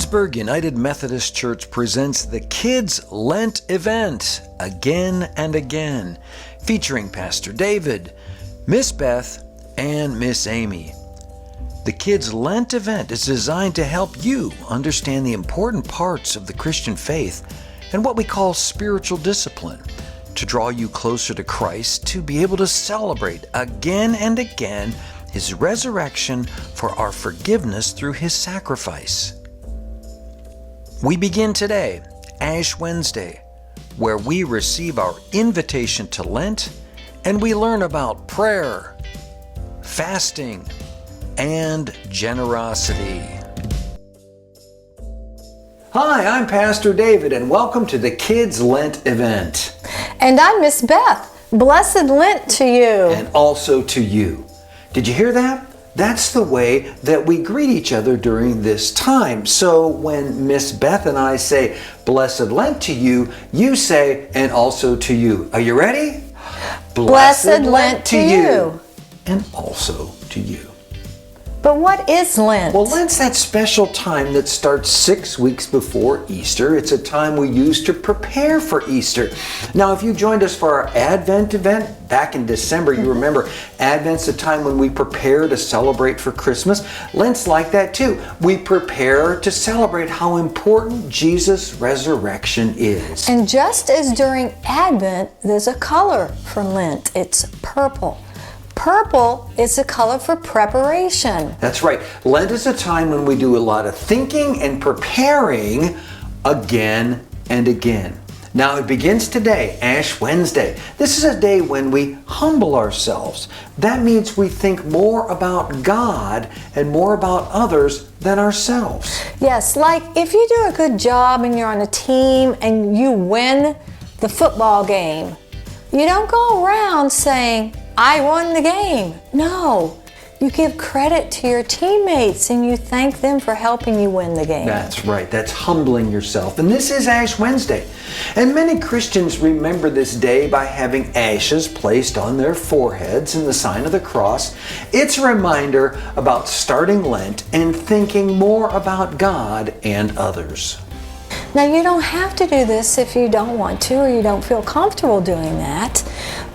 Greensburg United Methodist Church presents the Kids Lent Event again and again, featuring Pastor David, Miss Beth, and Miss Amy. The Kids Lent Event is designed to help you understand the important parts of the Christian faith and what we call spiritual discipline, to draw you closer to Christ, to be able to celebrate again and again His resurrection for our forgiveness through His sacrifice. We begin today, Ash Wednesday, where we receive our invitation to Lent and we learn about prayer, fasting, and generosity. Hi, I'm Pastor David, and welcome to the Kids Lent Event. And I'm Miss Beth. Blessed Lent to you. And also to you. Did you hear that? That's the way that we greet each other during this time. So when Miss Beth and I say, Blessed Lent to you, you say, and also to you. Are you ready? Blessed Lent to you. And also to you. But what is Lent? Well, Lent's that special time that starts 6 weeks before Easter. It's a time we use to prepare for Easter. Now, if you joined us for our Advent event back in December, you remember Advent's the time when we prepare to celebrate for Christmas. Lent's like that too. We prepare to celebrate how important Jesus' resurrection is. And just as during Advent, there's a color for Lent. It's purple. Purple is the color for preparation. That's right. Lent is a time when we do a lot of thinking and preparing again and again. Now it begins today, Ash Wednesday. This is a day when we humble ourselves. That means we think more about God and more about others than ourselves. Yes, like if you do a good job and you're on a team and you win the football game, you don't go around saying, I won the game. No, you give credit to your teammates and you thank them for helping you win the game. That's right. That's humbling yourself. And this is Ash Wednesday. And many Christians remember this day by having ashes placed on their foreheads in the sign of the cross. It's a reminder about starting Lent and thinking more about God and others. Now, you don't have to do this if you don't want to or you don't feel comfortable doing that.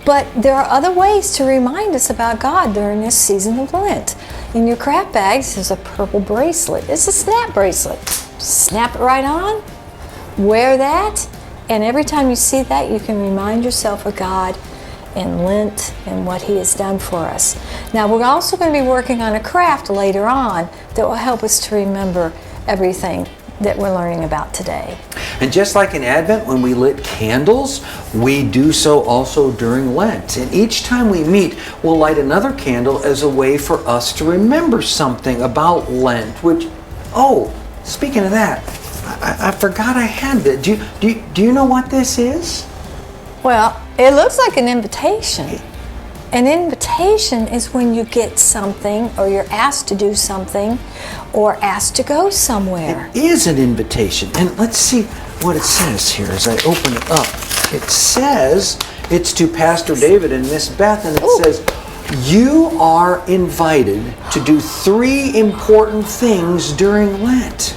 But there are other ways to remind us about God during this season of Lent. In your craft bags is a purple bracelet. It's a snap bracelet. Snap it right on, wear that, and every time you see that, you can remind yourself of God and Lent and what He has done for us. Now, we're also going to be working on a craft later on that will help us to remember everything that we're learning about today. And just like in Advent, when we lit candles, we do so also during Lent. And each time we meet, we'll light another candle as a way for us to remember something about Lent, which, speaking of that, I forgot I had that. Do you know what this is? Well, it looks like an invitation. An invitation is when you get something or you're asked to do something or asked to go somewhere. It is an invitation. And let's see what it says here as I open it up. It says, it's to Pastor David and Miss Beth, and it says, you are invited to do 3 important things during Lent.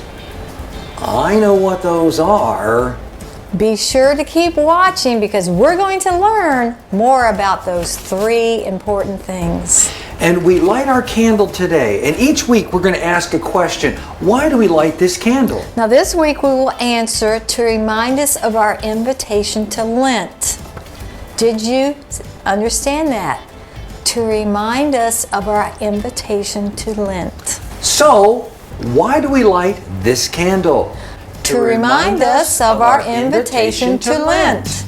I know what those are. Be sure to keep watching because we're going to learn more about those 3 important things. And we light our candle today, and each week we're going to ask a question. Why do we light this candle? Now this week we will answer to remind us of our invitation to Lent. Did you understand that? To remind us of our invitation to Lent. So, why do we light this candle? To remind us of our invitation to Lent.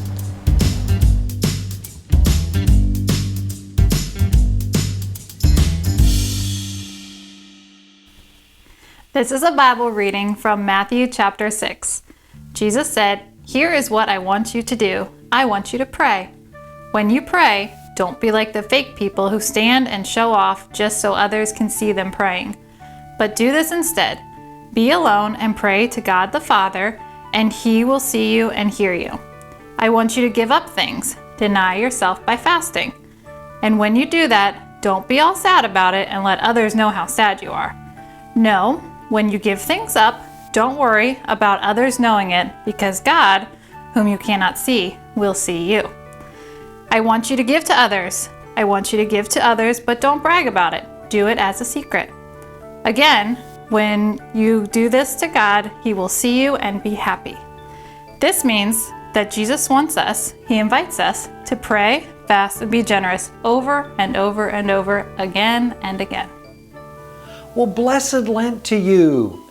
This is a Bible reading from Matthew chapter 6. Jesus said, "Here is what I want you to do. I want you to pray. When you pray, don't be like the fake people who stand and show off just so others can see them praying. But do this instead. Be alone and pray to God the Father, and He will see you and hear you. I want you to give up things. Deny yourself by fasting. And when you do that, don't be all sad about it and let others know how sad you are. No, when you give things up, Don't worry about others knowing it, because God, whom you cannot see, will see you. I want you to give to others. I want you to give to others, but don't brag about it. Do it as a secret. Again, when you do this to God, He will see you and be happy. This means that Jesus wants us, He invites us to pray, fast, and be generous over and over and over again and again. Well, blessed Lent to you.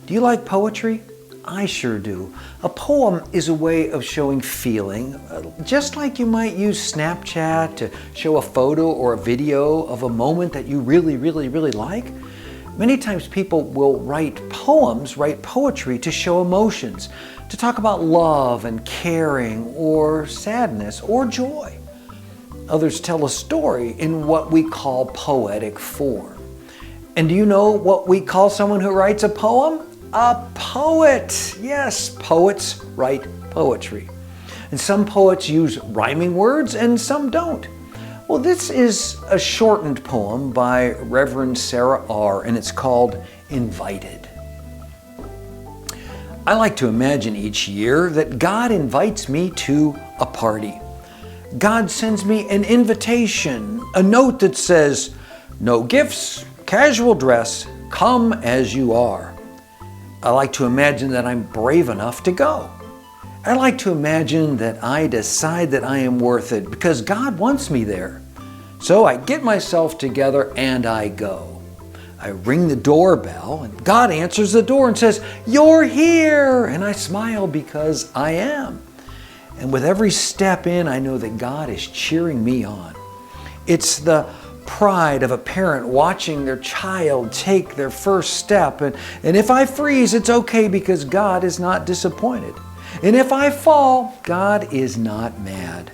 Do you like poetry? I sure do. A poem is a way of showing feeling, just like you might use Snapchat to show a photo or a video of a moment that you really like. Many times people will write poems, write poetry to show emotions, to talk about love and caring or sadness or joy. Others tell a story in what we call poetic form. And do you know what we call someone who writes a poem? A poet. Yes, poets write poetry. And some poets use rhyming words and some don't. Well, this is a shortened poem by Reverend Sarah R., and it's called Invited. I like to imagine each year that God invites me to a party. God sends me an invitation, a note that says, "No gifts, casual dress, come as you are." I like to imagine that I'm brave enough to go. I like to imagine that I decide that I am worth it because God wants me there. So I get myself together and I go. I ring the doorbell and God answers the door and says, "You're here!" And I smile because I am. And with every step in, I know that God is cheering me on. It's the pride of a parent watching their child take their first step. And if I freeze, it's okay because God is not disappointed. And if I fall, God is not mad.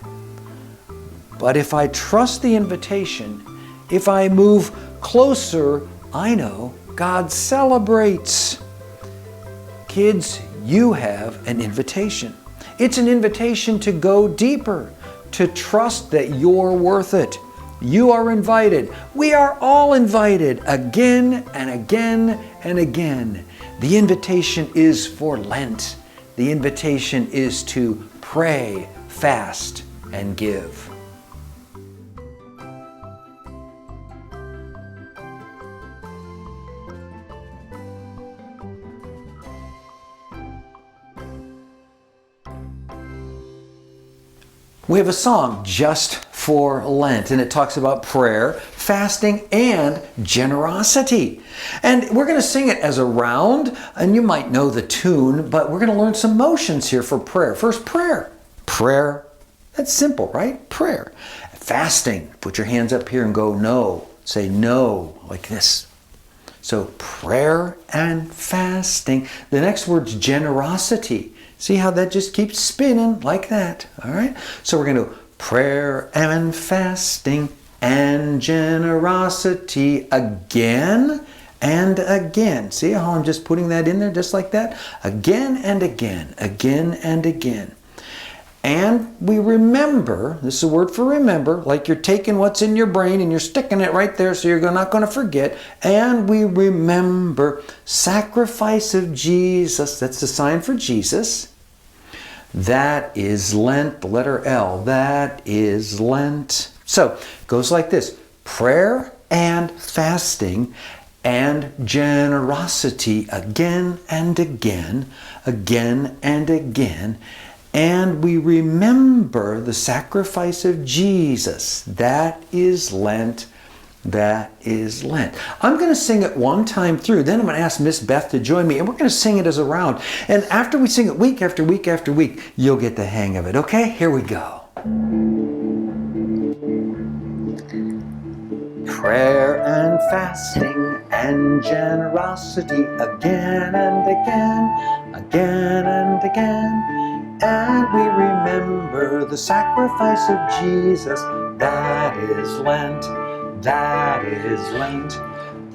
But if I trust the invitation, if I move closer, I know God celebrates. Kids, you have an invitation. It's an invitation to go deeper, to trust that you're worth it. You are invited. We are all invited again and again and again. The invitation is for Lent. The invitation is to pray, fast, and give. We have a song just for Lent, and it talks about prayer, fasting, and generosity. And we're going to sing it as a round, and you might know the tune, but we're going to learn some motions here for prayer. First, prayer. Prayer. That's simple, right? Prayer. Fasting. Put your hands up here and go no. Say no, like this. So prayer and fasting. The next word's generosity. See how that just keeps spinning like that, all right? So we're going to prayer and fasting and generosity again and again. See how I'm just putting that in there just like that? Again and again, again and again. And we remember, this is a word for remember, like you're taking what's in your brain and you're sticking it right there so you're not going to forget. And we remember sacrifice of Jesus. That's the sign for Jesus. That is Lent, the letter L. That is Lent. So it goes like this. Prayer and fasting and generosity again and again, again and again. And we remember the sacrifice of Jesus. That is Lent. That is Lent. I'm going to sing it one time through. Then I'm going to ask Miss Beth to join me, and we're going to sing it as a round. And after we sing it week after week after week, you'll get the hang of it. Okay? Here we go. Prayer and fasting and generosity again and again, again and again. And we remember the sacrifice of Jesus. That is Lent. That is Lent.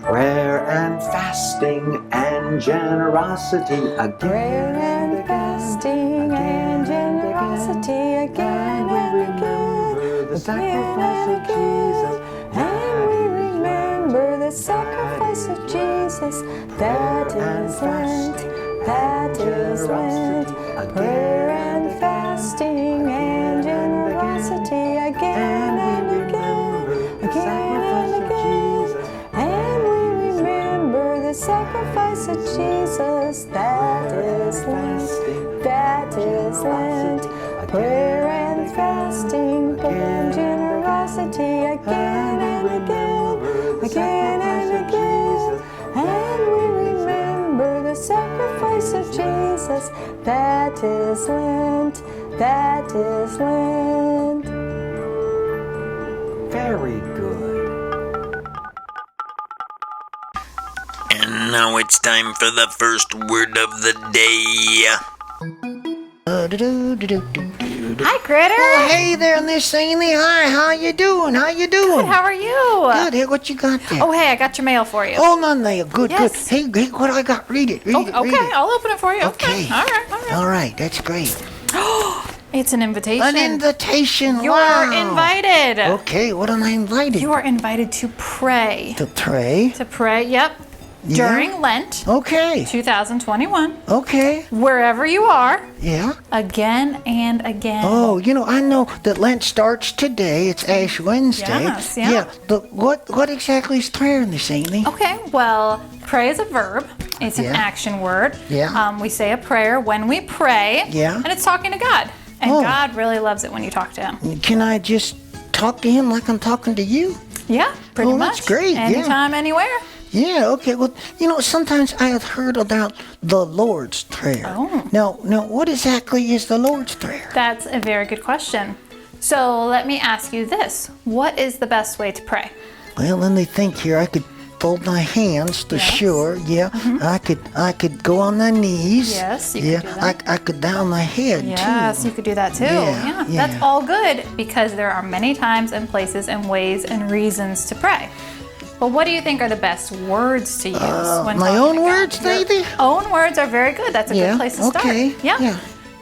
Prayer and fasting and generosity again. Prayer and fasting and generosity again and again. The sacrifice of Jesus. And we remember the the sacrifice of Jesus. That is Lent. That is Lent. Prayer and fasting and generosity again and again, again and again. And we remember the sacrifice of Jesus. That is Lent. That is Lent. Prayer and fasting and generosity again and again, again and again. And we remember the sacrifice of Jesus. That is Lent. That is Lent. Very good. And now it's time for the first word of the day. Hi, Critter. Oh, hey there, Miss Amy. Hi, how you doing? How you doing? Good, how are you? Good. Hey, what you got there? Oh, hey, I got your mail for you. Oh, no, no. Good, Yes. good. Hey, what I got? Read it. Read it. okay, Read it. I'll open it for you. Okay. All right, all right. All right, that's great. It's an invitation. An invitation. You're wow. invited. Okay, what am I invited? You are invited to pray. To pray. To pray, yep. Yeah. During Lent Okay. 2021. Okay. Wherever you are, Yeah. again and again. Oh, I know that Lent starts today. It's Ash Wednesday. Yes, yeah. Yeah. But what exactly is prayer, Miss Amy? Okay, well, pray is a verb. It's an Yeah. action word. Yeah. We say a prayer when we pray. Yeah. And it's talking to God. And Oh. God really loves it when you talk to Him. Can I just talk to him like I'm talking to you? Yeah, pretty Oh, much. that's great, yeah. Anytime, anywhere. Yeah, okay. Well, sometimes I have heard about the Lord's Prayer. Oh. Now, what exactly is the Lord's Prayer? That's a very good question. So let me ask you this. What is the best way to pray? Well, let me think here. I could fold my hands to Yes. sure. Yeah. I could go on my knees. Yes, you yeah. could do that. I could bow my head Yes, too. you could do that too. Yeah, yeah. That's all good because there are many times and places and ways and reasons to pray. But what do you think are the best words to use when my talking own to God? words, maybe? Your own words are very good. That's a Yeah, good place to start. okay, yeah.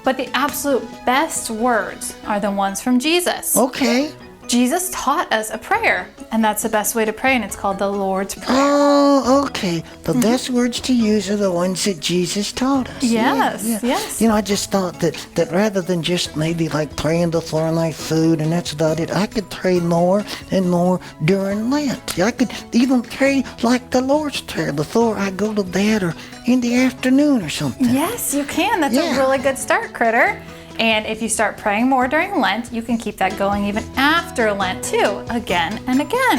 But the absolute best words are the ones from Jesus. Okay. Jesus taught us a prayer, and that's the best way to pray, and it's called the Lord's Prayer. Oh, okay. The Mm-hmm. best words to use are the ones that Jesus taught us. Yes, Yeah. yes. I just thought that rather than just maybe like praying before my food and that's about it, I could pray more and more during Lent. I could even pray like the Lord's Prayer before I go to bed or in the afternoon or something. Yes, you can. That's Yeah. a really good start, Critter. And if you start praying more during Lent, you can keep that going even after Lent too, again and again.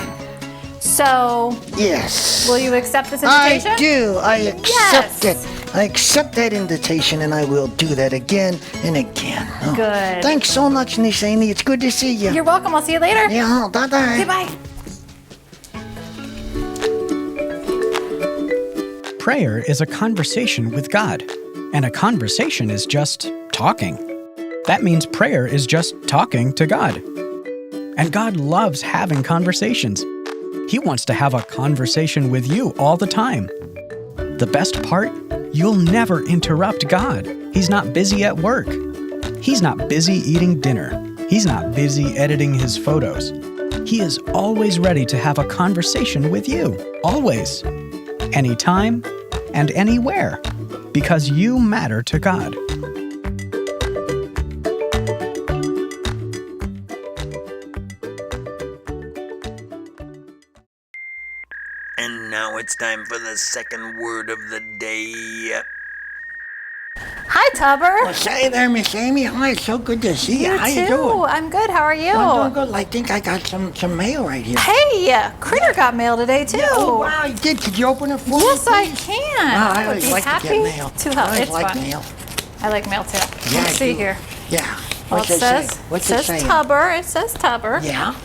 So, Yes. will you accept this I invitation? do. I accept Yes. it. I accept that invitation and I will do that again and again. Oh, Good. Thanks so much, Miss Amy. It's good to see you. You're welcome. I'll see you later. Yeah, bye-bye. Goodbye. Prayer is a conversation with God, and a conversation is just talking. That means prayer is just talking to God. And God loves having conversations. He wants to have a conversation with you all the time. The best part? You'll never interrupt God. He's not busy at work. He's not busy eating dinner. He's not busy editing his photos. He is always ready to have a conversation with you. Always. Anytime and anywhere. Because you matter to God. And now it's time for the second word of the day. Hi, Tubber. Well, say there, Miss Amy. Hi, it's so good to see you. You How too. you doing? I'm good. How are you? I'm doing good. I think I got some mail right here. Hey, Critter got mail today too. Oh, wow, you did. Could you open it for Yes, me, I please? can. Wow, I would always be like happy to get mail. to help. I always It's like fun. mail. I like mail too. Yeah, Let's I see do. here. Yeah. Well, What's it it say? says, What's it it says saying? Tubber. It says Tubber. Yeah.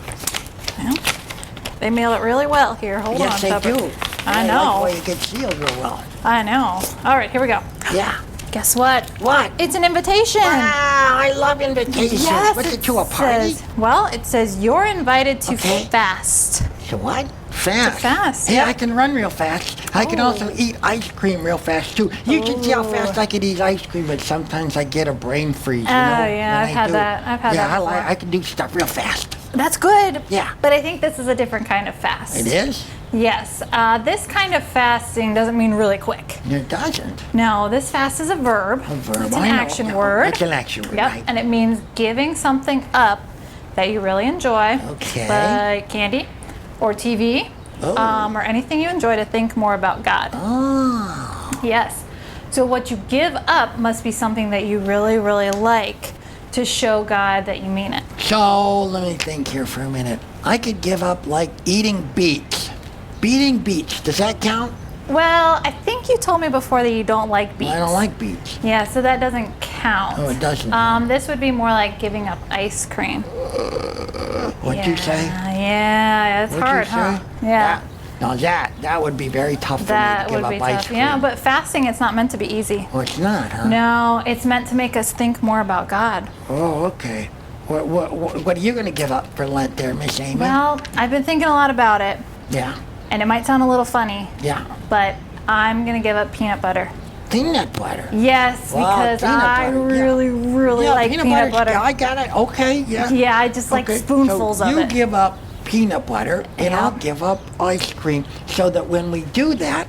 They mail it really well here. Hold Yes, on, they Tubber. do. I like know. the way it gets sealed real well. I know. All right, here we go. Yeah. Guess what? What? It's an invitation. Wow, I love invitations. Yes, What's it to a party? It says you're invited to Okay. fast. To what? Fast. fast, Hey, yeah. I can run real fast. I can also eat ice cream real fast too. You should see how fast I can eat ice cream, but sometimes I get a brain freeze. Oh, yeah, when I've I had do. that. I've had yeah, that before. I can do stuff real fast. That's good. Yeah. But I think this is a different kind of fast. It is? Yes, this kind of fasting doesn't mean really quick. It doesn't. No, this fast is a verb. A verb. It's an I know. action Yeah, word. It's an action word, Yep, right? and it means giving something up that you really enjoy, Okay. like candy or TV, or anything you enjoy to think more about God. Oh. Yes. So what you give up must be something that you really, really like to show God that you mean it. So let me think here for a minute. I could give up like eating beets. Eating beets, does that count? Well, I think you told me before that you don't like beets. I don't like beets. Yeah, so that doesn't count. Oh, it doesn't. This would be more like giving up ice cream. What'd you say? Yeah, it's What'd hard, you huh? say? Yeah. Now that would be very tough for That me to give would be up ice tough. cream. Yeah, but fasting, it's not meant to be easy. Oh, it's not, huh? No, it's meant to make us think more about God. Oh, okay. What are you going to give up for Lent there, Miss Amy? Well, I've been thinking a lot about it, Yeah, and it might sound a little funny, yeah. but I'm going to give up peanut butter. Peanut butter. Yes, Wow, because peanut I butter, yeah. really like peanut butter. I got it. Okay, yeah. Yeah, I just like Okay, spoonfuls so of you it. give up peanut butter, and Yeah. I'll give up ice cream, so that when we do that,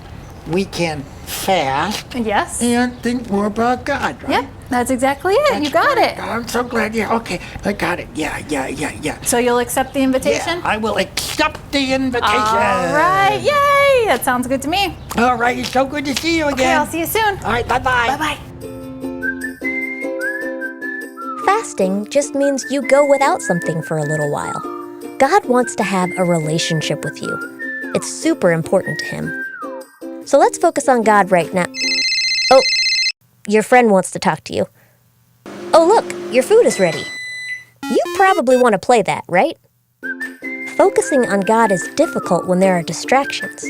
we can fast Yes. and think more about God, right? Yep, that's exactly it. You got it. I'm so glad. Yeah, okay, I got it. Yeah. So you'll accept the invitation? Yeah, I will accept the invitation. All right, yay! That sounds good to me. All right, it's so good to see you Okay, again. I'll see you soon. All right, bye-bye. Bye-bye. Fasting just means you go without something for a little while. God wants to have a relationship with you. It's super important to Him. So let's focus on God right now. Oh, your friend wants to talk to you. Oh, look, your food is ready. You probably want to play that, right? Focusing on God is difficult when there are distractions.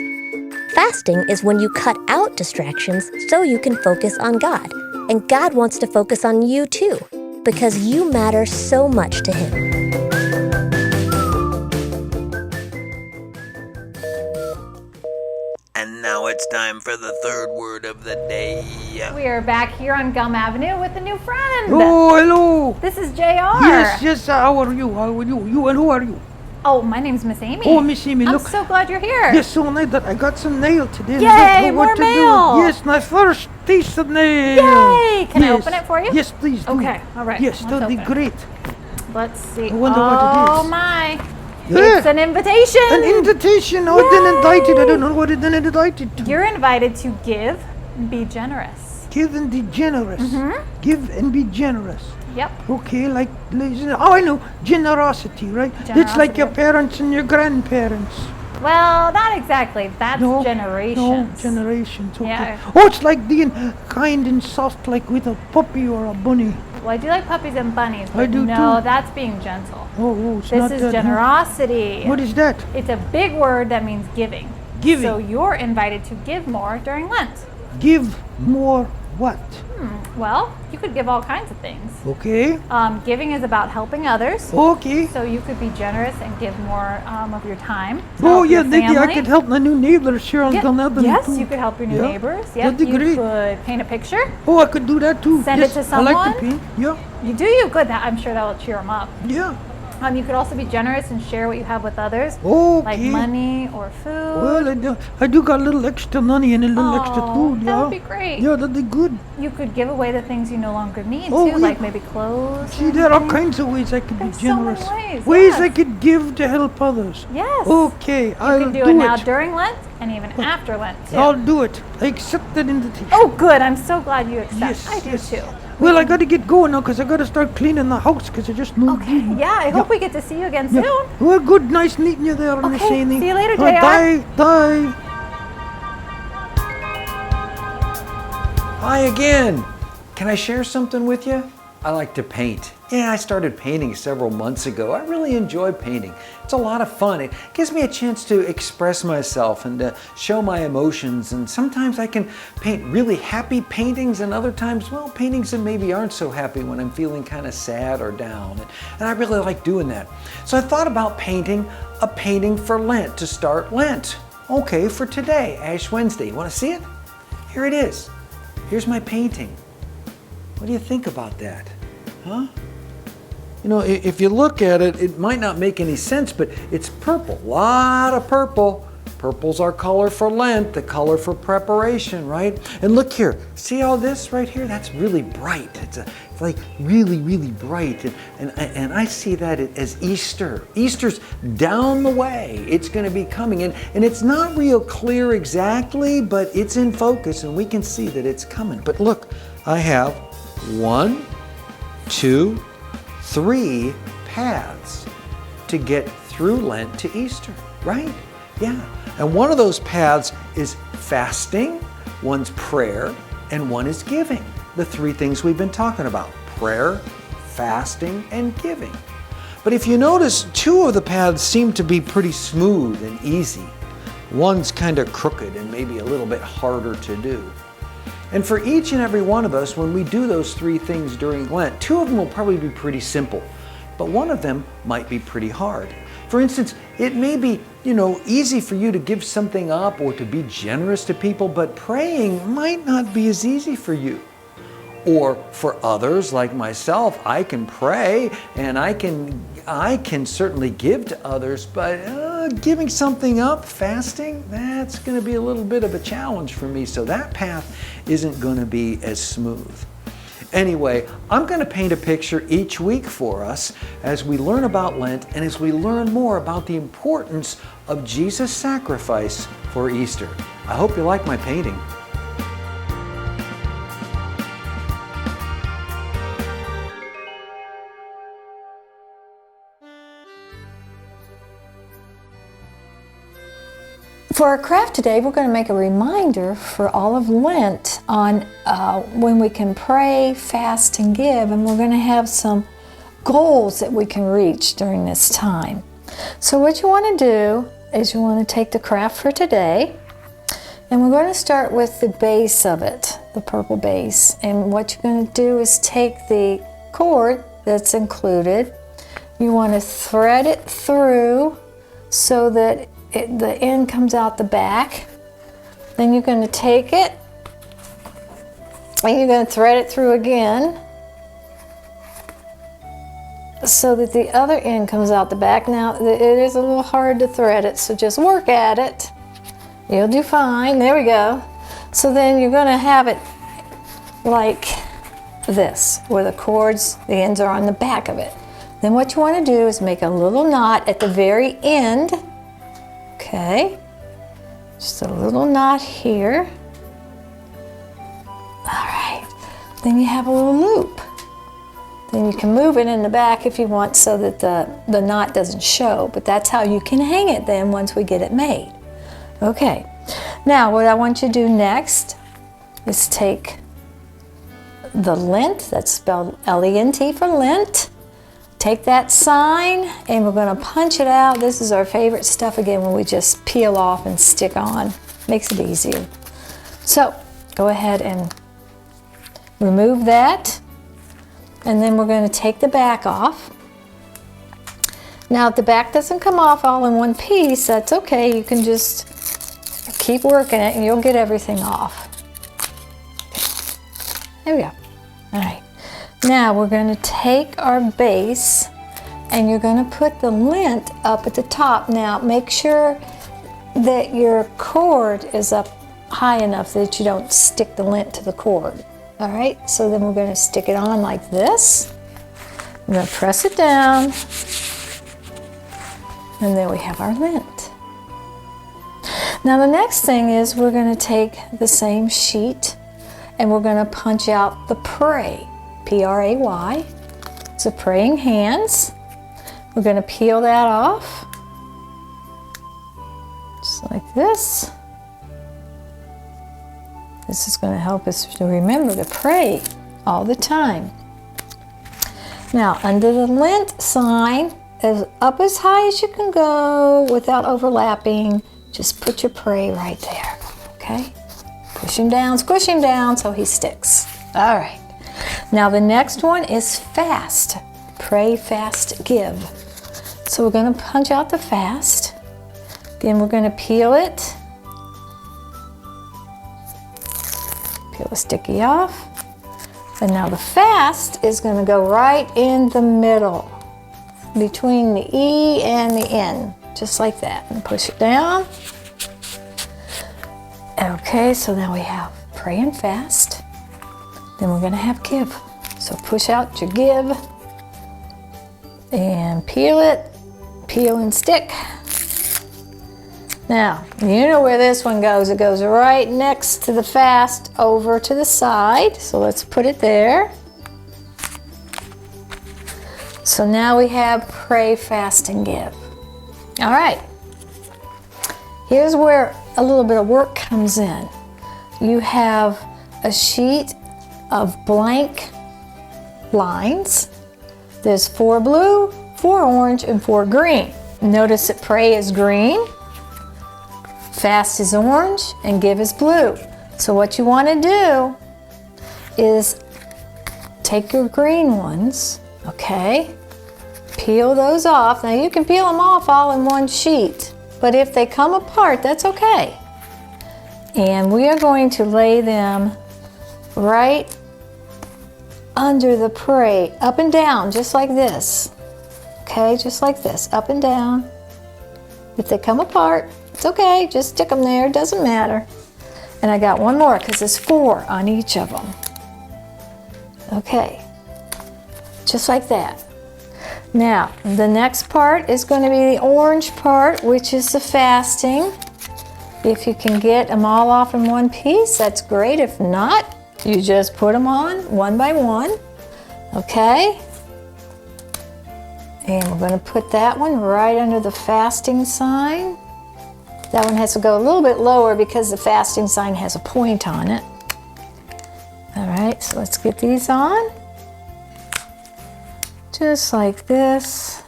Fasting is when you cut out distractions so you can focus on God. And God wants to focus on you too, because you matter so much to Him. And now it's time for the third word of the day. We are back here on Gum Avenue with a new friend. Oh, hello. This is JR. Yes. How are you? You and who are you? Oh, my name's Miss Amy. Oh, Miss Amy, I'm look. so glad you're here. Yes, so nice that I got some nail today. and Yay, I don't know what more to mail. do. Yes, my first piece of nail. Yay! Can I Yes. open it for you? Yes, please do. Okay, all right. Yes, Let's that'd be open it. great. Let's see. I wonder what it Oh is. my. Yeah. It's an invitation. An invitation. Oh, then invited. I don't know what it then invited to. You're invited to give and be generous. Give and be generous. Mm-hmm. Give and be generous. Yep. Okay, like, I know, generosity, right? It's like your Generosity. parents and your grandparents. Well, not exactly. That's No, generations. No, generations. Okay. Yeah. Oh, it's like being kind and soft, like with a puppy or a bunny. Well, I do like puppies and bunnies, I but do no, too. that's being gentle. Oh, it's This not is that, huh? generosity. What is that? It's a big word that means giving. Giving. So you're invited to give more during Lent. Give more what? Well, you could give all kinds of things. Okay. Giving is about helping others. Okay. So you could be generous and give more of your time. to Oh, help yeah, your maybe I family. could help my new neighbors here on Yeah, Gum Avenue. yes, too. you could help your new Yeah, neighbors. Yep, that'd be you great. could paint a picture. Oh, I could do that too. Send it Yes, to I like someone? to paint. Yeah, You do you good. That I'm sure that will cheer them up. yeah. You could also be generous and share what you have with others, Okay. like money or food. Well, I do got a little extra money and a little extra Oh, food, that yeah. would be great. Yeah, that'd be good. You could give away the things you no longer need Oh, too, yeah. like maybe clothes. See, or there are all anything. kinds of ways I could There's be so many generous. ways, I yes. could give to help others. Yes. Okay, You I'll can do it now during Lent and even after Lent too. I'll do it. I accept that invitation. Oh, good. I'm so glad you accept. Yes, I do yes. too. Well, I got to get going now because I got to start cleaning the house because I just moved Okay. in. Yeah, I hope we get to see you again soon. Well, good. Nice meeting you there, Miss Okay, Amy. see you later, Bye. JR. Bye. Hi again. Can I share something with you? I like to paint. Yeah, I started painting several months ago. I really enjoy painting. It's a lot of fun. It gives me a chance to express myself and to show my emotions. And sometimes I can paint really happy paintings, and other times, well, paintings that maybe aren't so happy when I'm feeling kind of sad or down. And I really like doing that. So I thought about painting a painting for Lent to start Lent. Okay, for today, Ash Wednesday. You want to see it? Here it is. Here's my painting. What do you think about that? Huh? You know, if you look at it, it might not make any sense, but it's purple. A lot of purple. Purple's our color for Lent, the color for preparation, right? And look here, see all this right here? That's really bright. It's like really, really bright. And I see that as Easter. Easter's down the way. It's going to be coming. And it's not real clear exactly, but it's in focus and we can see that it's coming. But look, I have 1, 2, 3 paths to get through Lent to Easter, right? Yeah. And one of those paths is fasting, one's prayer, and one is giving. The 3 things we've been talking about: prayer, fasting, and giving. But if you notice, 2 of the paths seem to be pretty smooth and easy. One's kind of crooked and maybe a little bit harder to do. And for each and every one of us, when we do those 3 things during Lent, 2 of them will probably be pretty simple, but one of them might be pretty hard. For instance, it may be, easy for you to give something up or to be generous to people, but praying might not be as easy for you. Or for others like myself, I can pray and I can certainly give to others, but giving something up, fasting, that's going to be a little bit of a challenge for me. So that path isn't going to be as smooth. Anyway, I'm going to paint a picture each week for us as we learn about Lent and as we learn more about the importance of Jesus' sacrifice for Easter. I hope you like my painting. For our craft today, we're going to make a reminder for all of Lent on when we can pray, fast, and give, and we're going to have some goals that we can reach during this time. So what you want to do is you want to take the craft for today, and we're going to start with the base of it, the purple base. And what you're going to do is take the cord that's included. You want to thread it through so that the end comes out the back. Then you're going to take it and you're going to thread it through again so that the other end comes out the back. Now it is a little hard to thread it, so just work at it. You'll do fine. There we go. So then you're going to have it like this, where the cords, the ends are on the back of it. Then what you want to do is make a little knot at the very end. Okay, just a little knot here. All right, then you have a little loop. Then you can move it in the back if you want so that the knot doesn't show, but that's how you can hang it then once we get it made. Okay, now what I want you to do next is take the Lent, that's spelled L-E-N-T for Lent. Take that sign and we're going to punch it out. This is our favorite stuff again when we just peel off and stick on. Makes it easier. So go ahead and remove that. And then we're going to take the back off. Now if the back doesn't come off all in one piece, that's okay. You can just keep working it and you'll get everything off. There we go. All right. Now we're going to take our base and you're going to put the lint up at the top. Now make sure that your cord is up high enough that you don't stick the lint to the cord. All right, so then we're going to stick it on like this. I'm going to press it down and then we have our lint. Now the next thing is we're going to take the same sheet and we're going to punch out the pray. P-R-A-Y. So praying hands. We're going to peel that off. Just like this. This is going to help us to remember to pray all the time. Now under the Lent sign, up as high as you can go without overlapping, just put your pray right there. Okay? Push him down, squish him down so he sticks. All right. Now the next one is fast. Pray, fast, give. So we're going to punch out the fast. Then we're going to peel it. Peel the sticky off. And now the fast is going to go right in the middle, between the E and the N, just like that. And push it down. Okay, so now we have pray and fast. Then we're going to have give. So push out your give and peel it, peel and stick. Now, you know where this one goes. It goes right next to the fast over to the side. So let's put it there. So now we have pray, fast, and give. All right. Here's where a little bit of work comes in. You have a sheet of blank lines. There's 4 blue, 4 orange, and 4 green. Notice that pray is green, fast is orange, and give is blue. So what you want to do is take your green ones, okay? Peel those off. Now you can peel them off all in one sheet, but if they come apart, that's okay. And we are going to lay them right under the pray, up and down, just like this. Okay, just like this, up and down. If they come apart, it's okay, just stick them there, doesn't matter. And I got one more because there's 4 on each of them. Okay, just like that. Now, the next part is going to be the orange part, which is the fasting. If you can get them all off in one piece, that's great. If not, you just put them on one by one, okay? And we're going to put that one right under the fasting sign. That one has to go a little bit lower because the fasting sign has a point on it. All right, so let's get these on. Just like this.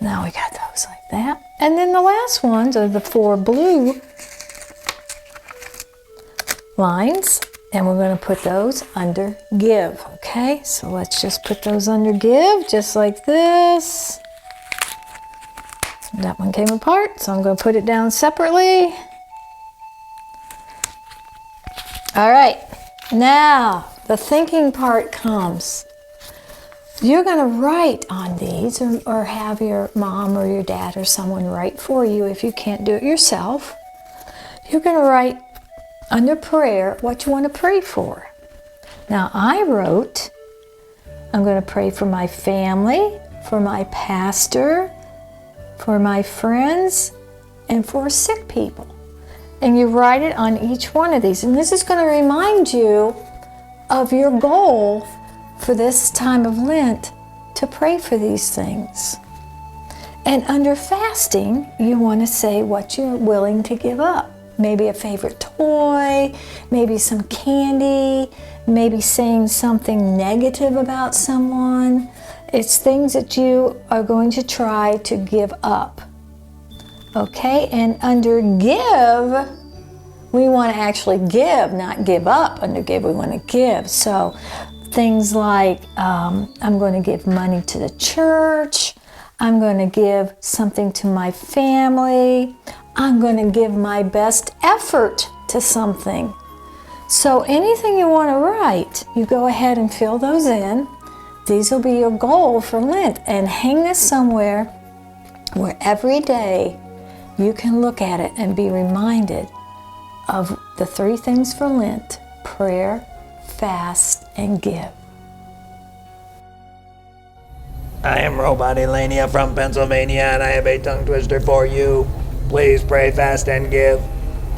Now we got those like that. And then the last ones are the 4 blue lines, and we're going to put those under give, okay? So let's just put those under give, just like this. That one came apart, so I'm going to put it down separately. All right, now the thinking part comes. You're going to write on these, or have your mom or your dad or someone write for you if you can't do it yourself. You're going to write under prayer what you want to pray for. Now I wrote, I'm going to pray for my family, for my pastor, for my friends, and for sick people. And you write it on each one of these. And this is going to remind you of your goal for this time of Lent, to pray for these things. And under fasting, you want to say what you're willing to give up. Maybe a favorite toy, maybe some candy, maybe saying something negative about someone. It's things that you are going to try to give up. Okay, and under give, we want to actually give, not give up. Under give, we want to give. So things like, I'm going to give money to the church. I'm going to give something to my family. I'm going to give my best effort to something. So anything you want to write, you go ahead and fill those in. These will be your goal for Lent, and hang this somewhere where every day you can look at it and be reminded of the 3 things for Lent: prayer, fast, and give. I am Robot Elania from Pennsylvania, and I have a tongue twister for you. Please pray, fast, and give.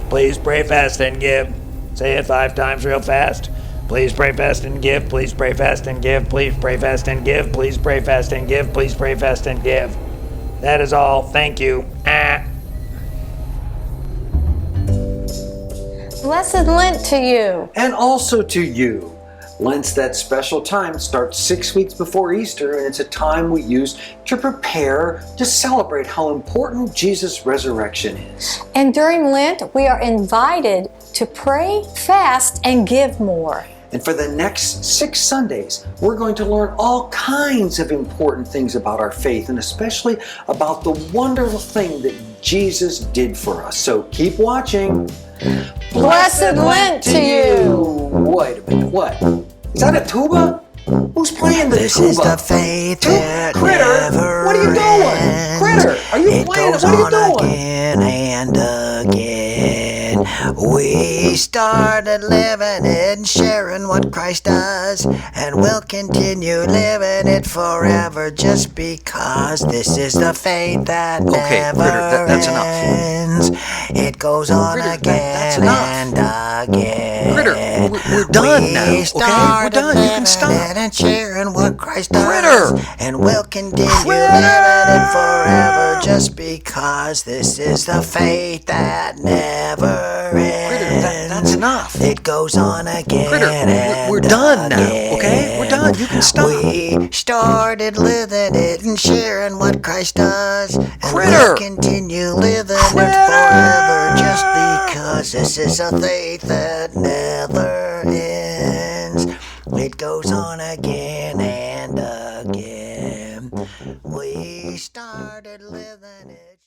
Please pray, fast, and give. Say it 5 times real fast. Please pray, fast, and give. Please pray, fast, and give. Please pray, fast, and give. Please pray, fast, and give. Please pray, fast, and give. That is all. Thank you. Blessed Lent to you. And also to you. Lent's that special time. It starts 6 weeks before Easter, and it's a time we use to prepare to celebrate how important Jesus' resurrection is. And during Lent, we are invited to pray, fast, and give more. And for the next 6 Sundays, we're going to learn all kinds of important things about our faith, and especially about the wonderful thing that Jesus did for us. So keep watching. Blessed Lent to you. Wait a minute, what? Is that a tuba? Who's playing the tuba? This is the faith that Critter, never what are you doing? ends. Critter, are you It playing it? goes What are you on doing? again and again. again. We started living it and sharing what Christ does, and we'll continue living it forever just because this is the faith that Okay, never Critter, that's enough. ends. It goes on Critter, again that's enough. and again. Critter, we're done now, okay? We're done. You can stop. And sharing what Christ does, Critter! and we'll continue Critter! living it forever just because this is the faith that never ends. That's enough. It goes on again. Critter, we're done now, okay? We're done. You can stop. We started living it and sharing what Christ does, and Critter! we'll continue living it forever just because this is a faith that never ends. It goes on again and again. We started living it.